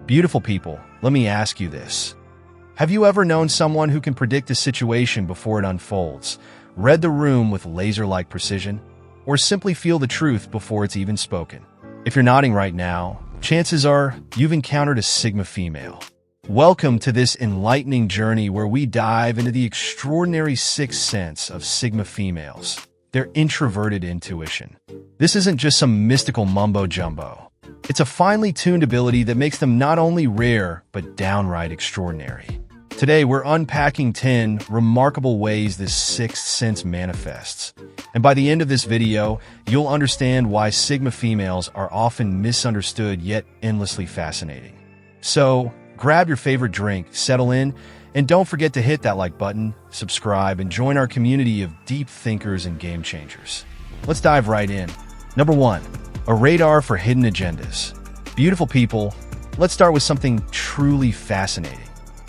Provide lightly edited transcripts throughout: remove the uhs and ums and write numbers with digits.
Beautiful people, let me ask you this. Have you ever known someone who can predict a situation before it unfolds, read the room with laser-like precision, or simply feel the truth before it's even spoken? If you're nodding right now, chances are you've encountered a Sigma female. Welcome to this enlightening journey where we dive into the extraordinary sixth sense of Sigma females, their introverted intuition. This isn't just some mystical mumbo-jumbo. It's a finely tuned ability that makes them not only rare, but downright extraordinary. Today, we're unpacking 10 remarkable ways this sixth sense manifests. And by the end of this video, you'll understand why Sigma females are often misunderstood yet endlessly fascinating. So, grab your favorite drink, settle in, and don't forget to hit that like button, subscribe, and join our community of deep thinkers and game changers. Let's dive right in. Number 1. A radar for hidden agendas. Beautiful people, let's start with something truly fascinating.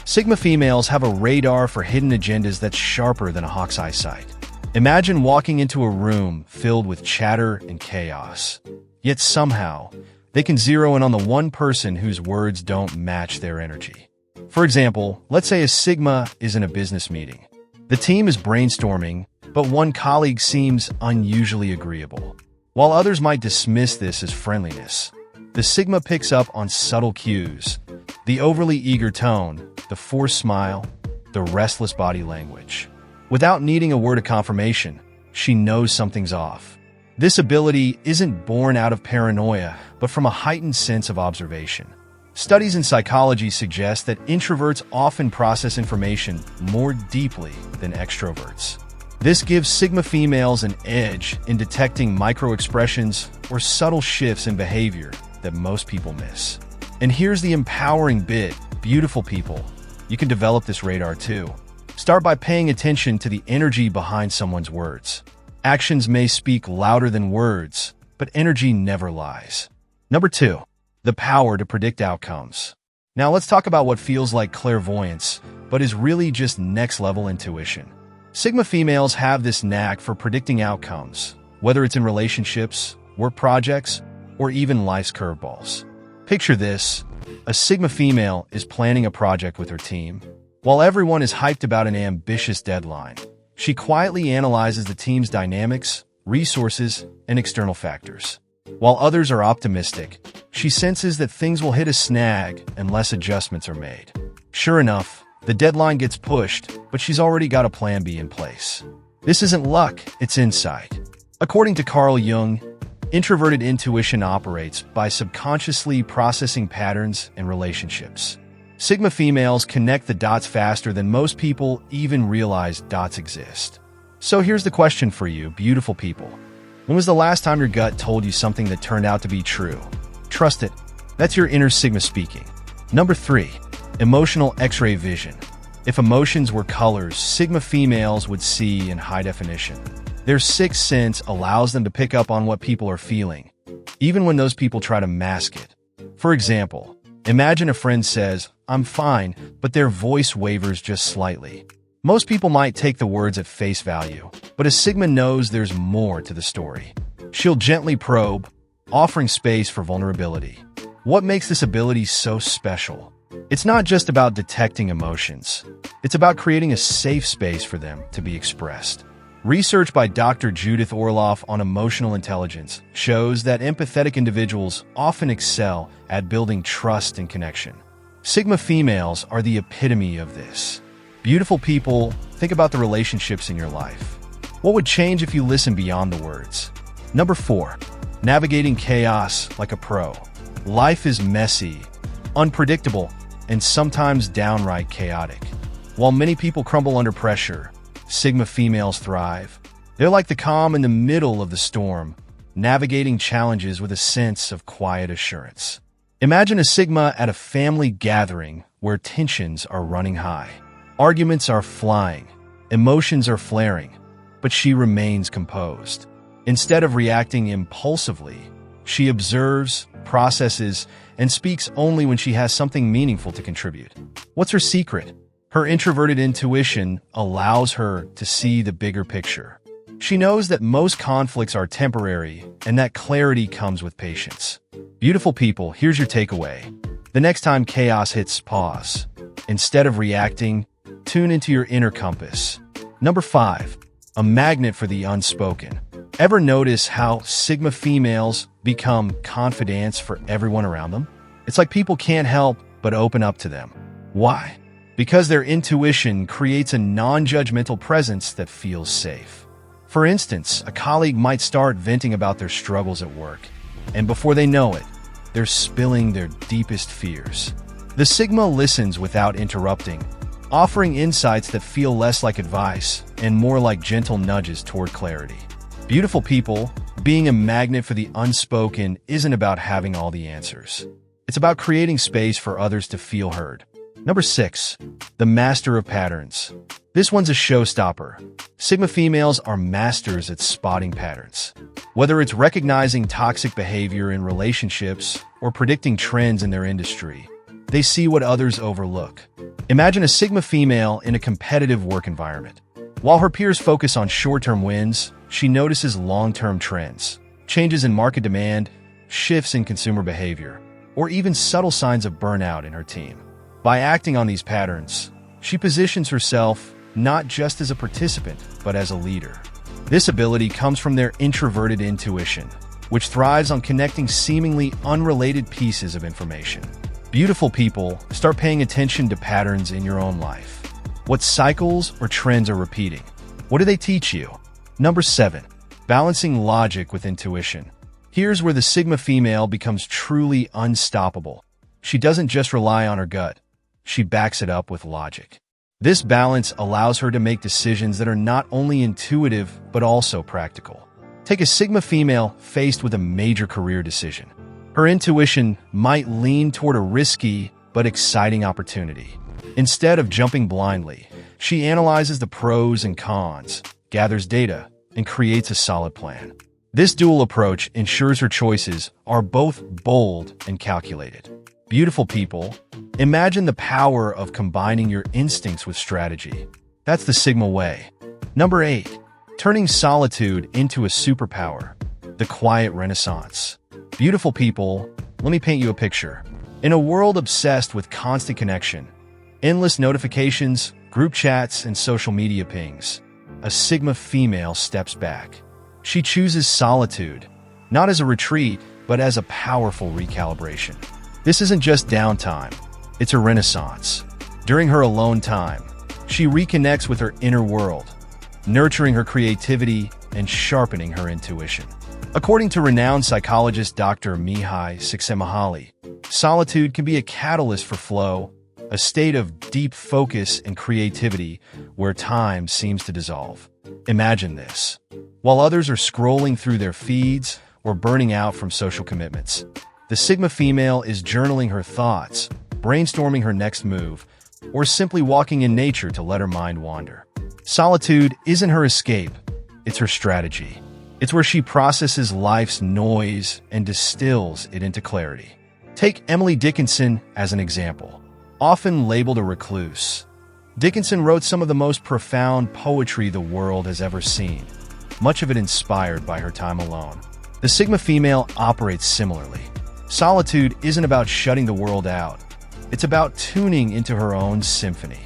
Sigma females have a radar for hidden agendas that's sharper than a hawk's eyesight. Imagine walking into a room filled with chatter and chaos. Yet somehow, they can zero in on the one person whose words don't match their energy. For example, let's say a Sigma is in a business meeting. The team is brainstorming, but one colleague seems unusually agreeable. While others might dismiss this as friendliness, the Sigma picks up on subtle cues: the overly eager tone, the forced smile, the restless body language. Without needing a word of confirmation, she knows something's off. This ability isn't born out of paranoia, but from a heightened sense of observation. Studies in psychology suggest that introverts often process information more deeply than extroverts. This gives Sigma females an edge in detecting micro-expressions or subtle shifts in behavior that most people miss. And here's the empowering bit, beautiful people. You can develop this radar too. Start by paying attention to the energy behind someone's words. Actions may speak louder than words, but energy never lies. Number 2. The power to predict outcomes. Now let's talk about what feels like clairvoyance, but is really just next-level intuition. Sigma females have this knack for predicting outcomes, whether it's in relationships, work projects, or even life's curveballs. Picture this: a Sigma female is planning a project with her team. While everyone is hyped about an ambitious deadline, she quietly analyzes the team's dynamics, resources, and external factors. While others are optimistic, she senses that things will hit a snag unless adjustments are made. Sure enough, the deadline gets pushed, but she's already got a plan B in place. This isn't luck, it's insight. According to Carl Jung, introverted intuition operates by subconsciously processing patterns and relationships. Sigma females connect the dots faster than most people even realize dots exist. So here's the question for you, beautiful people. When was the last time your gut told you something that turned out to be true? Trust it. That's your inner Sigma speaking. Number 3. Emotional X-ray vision. If emotions were colors, Sigma females would see in high definition. Their sixth sense allows them to pick up on what people are feeling, even when those people try to mask it. For example, imagine a friend says, "I'm fine," but their voice wavers just slightly. Most people might take the words at face value, but a Sigma knows there's more to the story. She'll gently probe, offering space for vulnerability. What makes this ability so special? It's not just about detecting emotions. It's about creating a safe space for them to be expressed. Research by Dr. Judith Orloff on emotional intelligence shows that empathetic individuals often excel at building trust and connection. Sigma females are the epitome of this. Beautiful people, think about the relationships in your life. What would change if you listen beyond the words? Number 4. Navigating chaos like a pro. Life is messy, unpredictable, and sometimes downright chaotic. While many people crumble under pressure, Sigma females thrive. They're like the calm in the middle of the storm, navigating challenges with a sense of quiet assurance. Imagine a Sigma at a family gathering where tensions are running high. Arguments are flying, emotions are flaring, but she remains composed. Instead of reacting impulsively, she observes, processes, and speaks only when she has something meaningful to contribute. What's her secret? Her introverted intuition allows her to see the bigger picture. She knows that most conflicts are temporary and that clarity comes with patience. Beautiful people, here's your takeaway. The next time chaos hits pause. Instead of reacting, tune into your inner compass. Number 5. A magnet for the unspoken. Ever notice how Sigma females become confidants for everyone around them? It's like people can't help but open up to them. Why? Because their intuition creates a non-judgmental presence that feels safe. For instance, a colleague might start venting about their struggles at work, and before they know it, they're spilling their deepest fears. The Sigma listens without interrupting, offering insights that feel less like advice and more like gentle nudges toward clarity. Beautiful people, being a magnet for the unspoken isn't about having all the answers. It's about creating space for others to feel heard. Number 6. The master of patterns. This one's a showstopper. Sigma females are masters at spotting patterns. Whether it's recognizing toxic behavior in relationships or predicting trends in their industry, they see what others overlook. Imagine a Sigma female in a competitive work environment. While her peers focus on short-term wins, she notices long-term trends, changes in market demand, shifts in consumer behavior, or even subtle signs of burnout in her team. By acting on these patterns, she positions herself not just as a participant, but as a leader. This ability comes from their introverted intuition, which thrives on connecting seemingly unrelated pieces of information. Beautiful people, start paying attention to patterns in your own life. What cycles or trends are repeating? What do they teach you? Number 7. Balancing logic with intuition. Here's where the Sigma female becomes truly unstoppable. She doesn't just rely on her gut. She backs it up with logic. This balance allows her to make decisions that are not only intuitive, but also practical. Take a Sigma female faced with a major career decision. Her intuition might lean toward a risky but exciting opportunity. Instead of jumping blindly, she analyzes the pros and cons, gathers data, and creates a solid plan. This dual approach ensures her choices are both bold and calculated. Beautiful people, imagine the power of combining your instincts with strategy. That's the Sigma way. Number 8. Turning solitude into a superpower. The quiet renaissance. Beautiful people, let me paint you a picture. In a world obsessed with constant connection, endless notifications, group chats, and social media pings, a Sigma female steps back. She chooses solitude, not as a retreat, but as a powerful recalibration. This isn't just downtime, it's a renaissance. During her alone time, she reconnects with her inner world, nurturing her creativity and sharpening her intuition. According to renowned psychologist Dr. Mihai Csikszentmihalyi, solitude can be a catalyst for flow, a state of deep focus and creativity where time seems to dissolve. Imagine this. While others are scrolling through their feeds or burning out from social commitments, the Sigma female is journaling her thoughts, brainstorming her next move, or simply walking in nature to let her mind wander. Solitude isn't her escape, it's her strategy. It's where she processes life's noise and distills it into clarity. Take Emily Dickinson as an example. Often labeled a recluse, Dickinson wrote some of the most profound poetry the world has ever seen, much of it inspired by her time alone. The Sigma female operates similarly. Solitude isn't about shutting the world out. It's about tuning into her own symphony.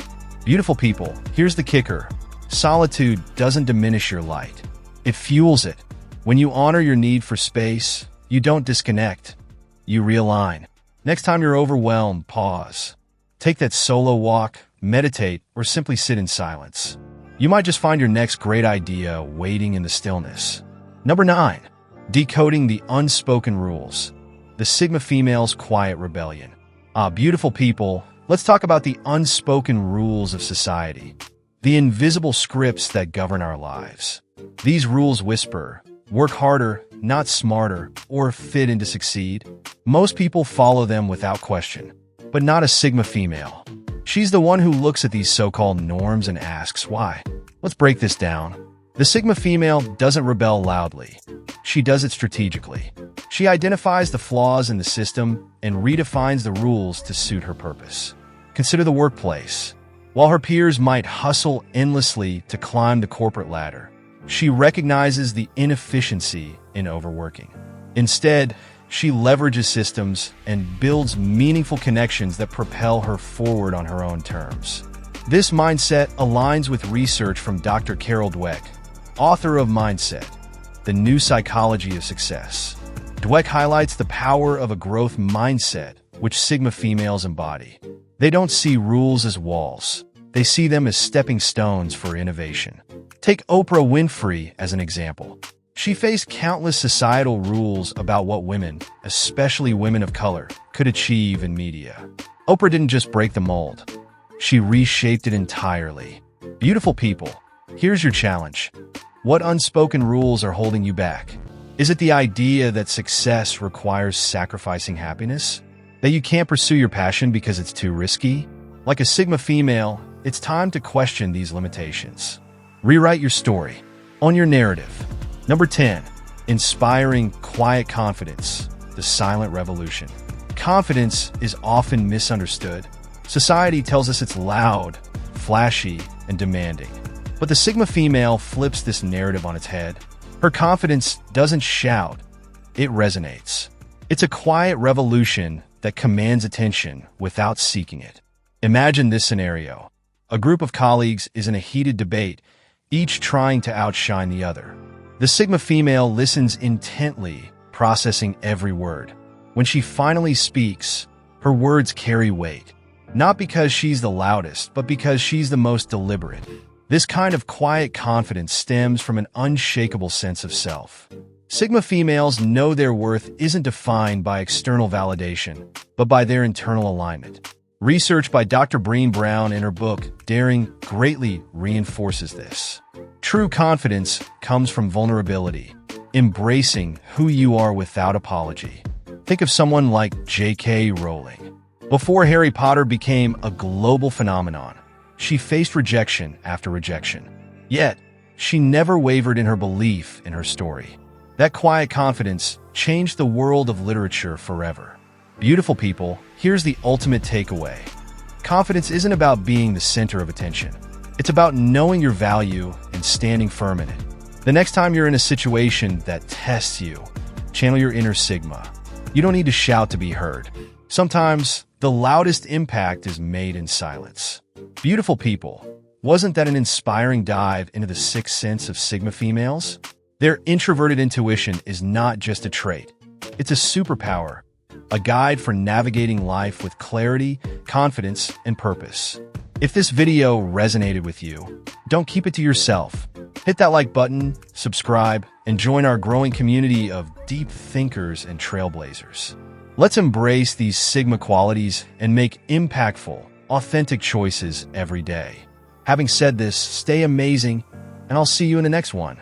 Beautiful people, here's the kicker. Solitude doesn't diminish your light. It fuels it. When you honor your need for space, you don't disconnect. You realign. Next time you're overwhelmed, pause. Take that solo walk, meditate, or simply sit in silence. You might just find your next great idea waiting in the stillness. Number 9. Decoding the unspoken rules. The Sigma female's quiet rebellion. Beautiful people, let's talk about the unspoken rules of society. The invisible scripts that govern our lives. These rules whisper, work harder, not smarter, or fit in to succeed. Most people follow them without question, but not a Sigma female. She's the one who looks at these so-called norms and asks why. Let's break this down. The Sigma female doesn't rebel loudly. She does it strategically. She identifies the flaws in the system and redefines the rules to suit her purpose. Consider the workplace. While her peers might hustle endlessly to climb the corporate ladder, she recognizes the inefficiency in overworking. Instead, She leverages systems and builds meaningful connections that propel her forward on her own terms. This mindset aligns with research from Dr. Carol Dweck, author of Mindset, The New Psychology of Success. Dweck highlights the power of a growth mindset, which Sigma females embody. They don't see rules as walls. They see them as stepping stones for innovation. Take Oprah Winfrey as an example. She faced countless societal rules about what women, especially women of color, could achieve in media. Oprah didn't just break the mold. She reshaped it entirely. Beautiful people, here's your challenge. What unspoken rules are holding you back? Is it the idea that success requires sacrificing happiness? That you can't pursue your passion because it's too risky? Like a Sigma female, it's time to question these limitations. Rewrite your story. Own your narrative. Number 10. Inspiring quiet confidence, the silent revolution. Confidence is often misunderstood. Society tells us it's loud, flashy, and demanding. But the Sigma female flips this narrative on its head. Her confidence doesn't shout, it resonates. It's a quiet revolution that commands attention without seeking it. Imagine this scenario. A group of colleagues is in a heated debate, each trying to outshine the other. The Sigma female listens intently, processing every word. When she finally speaks, her words carry weight. Not because she's the loudest, but because she's the most deliberate. This kind of quiet confidence stems from an unshakable sense of self. Sigma females know their worth isn't defined by external validation, but by their internal alignment. Research by Dr. Brené Brown in her book, Daring, greatly reinforces this. True confidence comes from vulnerability, embracing who you are without apology. Think of someone like J.K. Rowling. Before Harry Potter became a global phenomenon, she faced rejection after rejection. Yet, she never wavered in her belief in her story. That quiet confidence changed the world of literature forever. Beautiful people, here's the ultimate takeaway. Confidence isn't about being the center of attention. It's about knowing your value and standing firm in it. The next time you're in a situation that tests you, channel your inner Sigma. You don't need to shout to be heard. Sometimes, the loudest impact is made in silence. Beautiful people, wasn't that an inspiring dive into the sixth sense of Sigma females? Their introverted intuition is not just a trait. It's a superpower, a guide for navigating life with clarity, confidence, and purpose. If this video resonated with you, don't keep it to yourself. Hit that like button, subscribe, and join our growing community of deep thinkers and trailblazers. Let's embrace these Sigma qualities and make impactful, authentic choices every day. Having said this, stay amazing, and I'll see you in the next one.